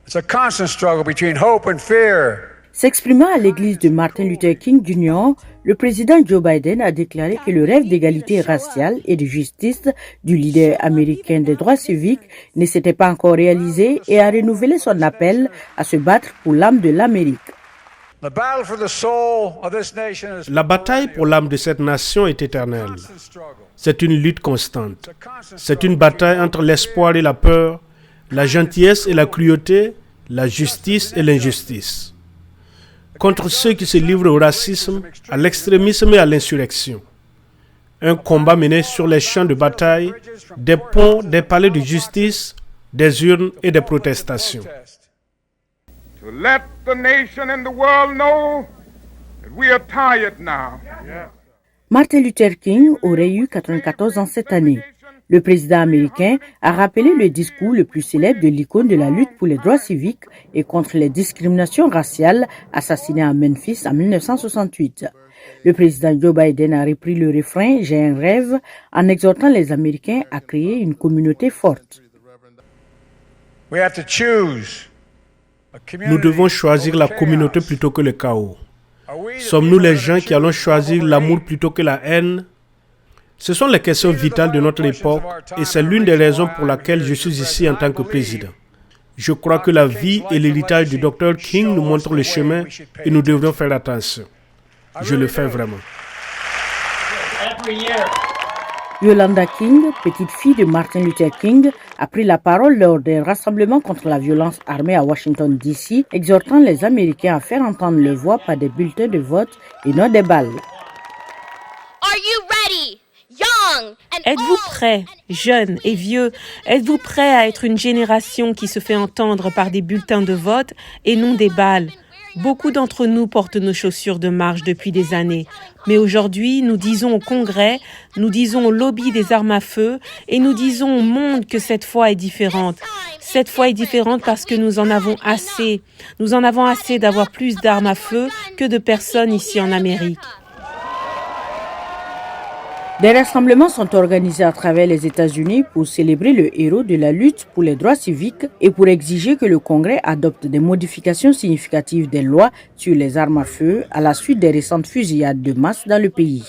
It's a constant struggle between hope and fear. S'exprimant à l'église de Martin Luther King Jr., le président Joe Biden a déclaré que le rêve d'égalité raciale et de justice du leader américain des droits civiques ne s'était pas encore réalisé et a renouvelé son appel à se battre pour l'âme de l'Amérique. La bataille pour l'âme de cette nation est éternelle. C'est une lutte constante. C'est une bataille entre l'espoir et la peur, la gentillesse et la cruauté, la justice et l'injustice. Contre ceux qui se livrent au racisme, à l'extrémisme et à l'insurrection. Un combat mené sur les champs de bataille, des ponts, des palais de justice, des urnes et des protestations. To let the nation and the world know that we are tired now. Martin Luther King aurait eu 94 ans cette année. Le président américain a rappelé le discours le plus célèbre de l'icône de la lutte pour les droits civiques et contre les discriminations raciales assassiné à Memphis en 1968. Le président Joe Biden a repris le refrain « J'ai un rêve » en exhortant les Américains à créer une communauté forte. Nous devons choisir la communauté plutôt que le chaos. Sommes-nous les gens qui allons choisir l'amour plutôt que la haine? Ce sont les questions vitales de notre époque et c'est l'une des raisons pour laquelle je suis ici en tant que président. Je crois que la vie et l'héritage du Dr King nous montrent le chemin et nous devrions faire attention. Je le fais vraiment. Yolanda King, petite fille de Martin Luther King, a pris la parole lors d'un rassemblement contre la violence armée à Washington, D.C., exhortant les Américains à faire entendre leur voix par des bulletins de vote et non des balles. Êtes-vous prêts, jeunes et vieux? Êtes-vous prêts à être une génération qui se fait entendre par des bulletins de vote et non des balles? Beaucoup d'entre nous portent nos chaussures de marche depuis des années. Mais aujourd'hui, nous disons au Congrès, nous disons au lobby des armes à feu et nous disons au monde que cette fois est différente. Cette fois est différente parce que nous en avons assez. Nous en avons assez d'avoir plus d'armes à feu que de personnes ici en Amérique. Des rassemblements sont organisés à travers les États-Unis pour célébrer le héros de la lutte pour les droits civiques et pour exiger que le Congrès adopte des modifications significatives des lois sur les armes à feu à la suite des récentes fusillades de masse dans le pays.